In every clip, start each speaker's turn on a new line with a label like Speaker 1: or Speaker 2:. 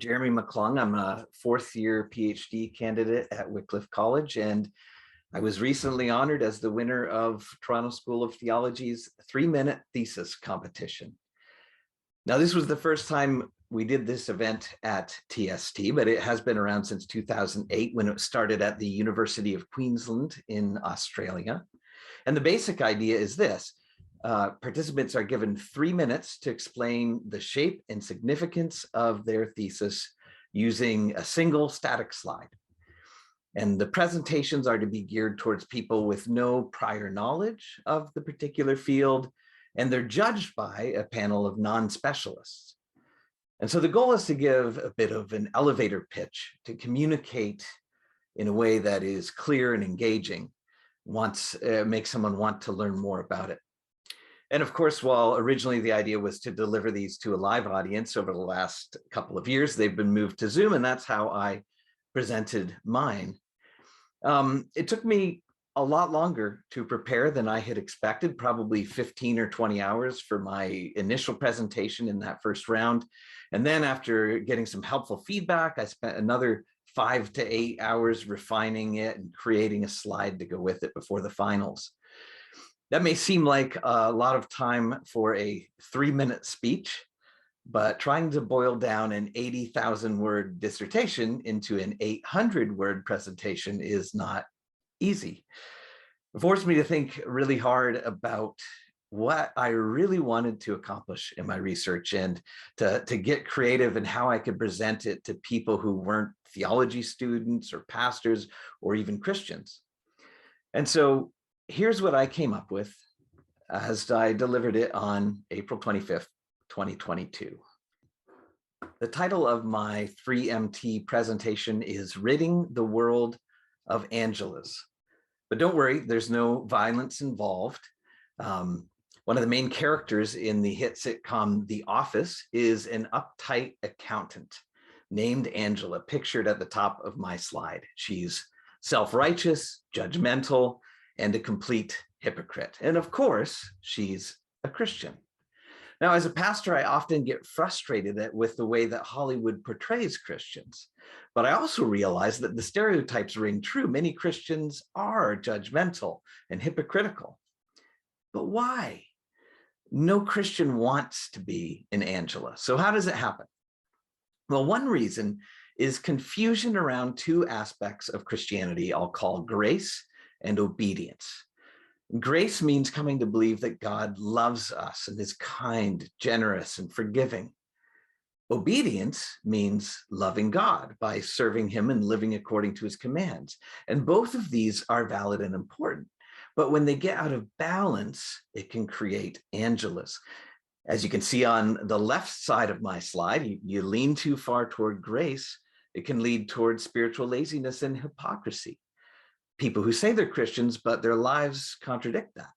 Speaker 1: Jeremy McClung. I'm a fourth-year PhD candidate at Wycliffe College, and I was recently honored as the winner of Toronto School of Theology's 3-minute thesis competition. Now, this was the first time we did this event at TST, but it has been around since 2008 when it started at the University of Queensland in Australia. And the basic idea is this. Participants are given 3 minutes to explain the shape and significance of their thesis using a single static slide. And the presentations are to be geared towards people with no prior knowledge of the particular field, and they're judged by a panel of non-specialists. And so the goal is to give a bit of an elevator pitch to communicate in a way that is clear and engaging, make someone want to learn more about it. And of course, while originally the idea was to deliver these to a live audience, over the last couple of years, they've been moved to Zoom, and that's how I presented mine. It took me a lot longer to prepare than I had expected, probably 15 or 20 hours for my initial presentation in that first round. And then after getting some helpful feedback, I spent another 5 to 8 hours refining it and creating a slide to go with it before the finals. That may seem like a lot of time for a 3-minute speech, but trying to boil down an 80,000 word dissertation into an 800 word presentation is not easy. It forced me to think really hard about what I really wanted to accomplish in my research and to get creative in how I could present it to people who weren't theology students or pastors or even Christians. And so here's what I came up with as I delivered it on April 25th, 2022. The title of my 3MT presentation is Ridding the World of Angelas. But don't worry, there's no violence involved. One of the main characters in the hit sitcom The Office is an uptight accountant named Angela, pictured at the top of my slide. She's self-righteous, judgmental, and a complete hypocrite. And of course, she's a Christian. Now, as a pastor, I often get frustrated with the way that Hollywood portrays Christians. But I also realize that the stereotypes ring true. Many Christians are judgmental and hypocritical. But why? No Christian wants to be an Angela. So how does it happen? Well, one reason is confusion around two aspects of Christianity I'll call grace and obedience. Grace means coming to believe that God loves us and is kind, generous, and forgiving. Obedience means loving God by serving him and living according to his commands. And both of these are valid and important. But when they get out of balance, it can create Angelas. As you can see on the left side of my slide, you lean too far toward grace, it can lead toward spiritual laziness and hypocrisy. People who say they're Christians, but their lives contradict that.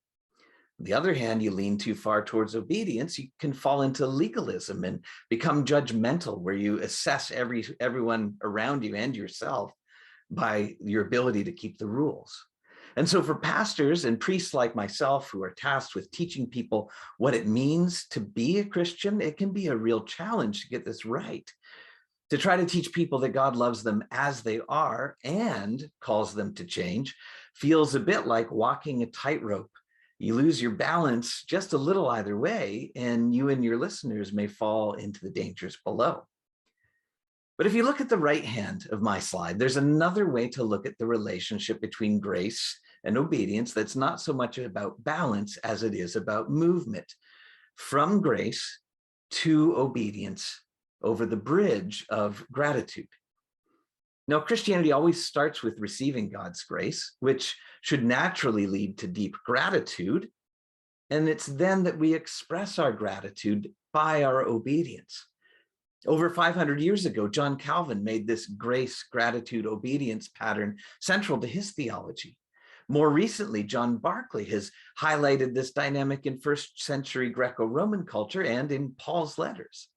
Speaker 1: On the other hand, you lean too far towards obedience, you can fall into legalism and become judgmental, where you assess everyone around you and yourself by your ability to keep the rules. And so for pastors and priests like myself who are tasked with teaching people what it means to be a Christian, it can be a real challenge to get this right. To try to teach people that God loves them as they are and calls them to change feels a bit like walking a tightrope. You lose your balance just a little either way, and you and your listeners may fall into the dangers below. But if you look at the right hand of my slide, there's another way to look at the relationship between grace and obedience that's not so much about balance as it is about movement from grace to obedience over the bridge of gratitude. Now, Christianity always starts with receiving God's grace, which should naturally lead to deep gratitude. And it's then that we express our gratitude by our obedience. Over 500 years ago, John Calvin made this grace, gratitude, obedience pattern central to his theology. More recently, John Barclay has highlighted this dynamic in first century Greco-Roman culture and in Paul's letters.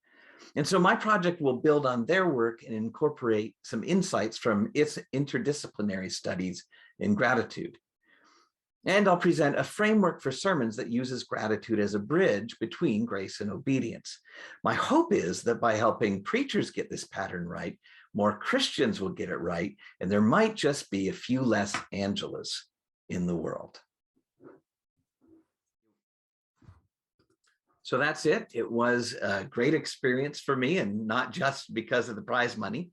Speaker 1: And so my project will build on their work and incorporate some insights from its interdisciplinary studies in gratitude. And I'll present a framework for sermons that uses gratitude as a bridge between grace and obedience. My hope is that by helping preachers get this pattern right, more Christians will get it right, and there might just be a few less Angelas in the world. So that's it. It was a great experience for me, and not just because of the prize money.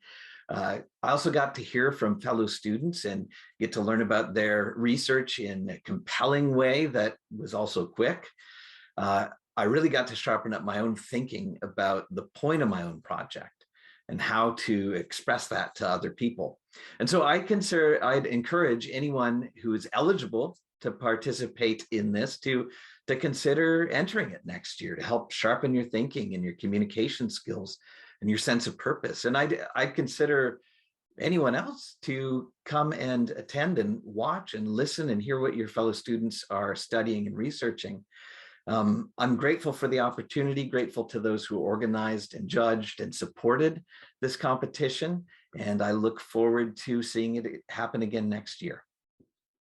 Speaker 1: I also got to hear from fellow students and get to learn about their research in a compelling way that was also quick. I really got to sharpen up my own thinking about the point of my own project and how to express that to other people. And so I'd encourage anyone who is eligible to participate in this to consider entering it next year to help sharpen your thinking and your communication skills and your sense of purpose. And I'd consider anyone else to come and attend and watch and listen and hear what your fellow students are studying and researching. I'm grateful for the opportunity, grateful to those who organized and judged and supported this competition, and I look forward to seeing it happen again next year.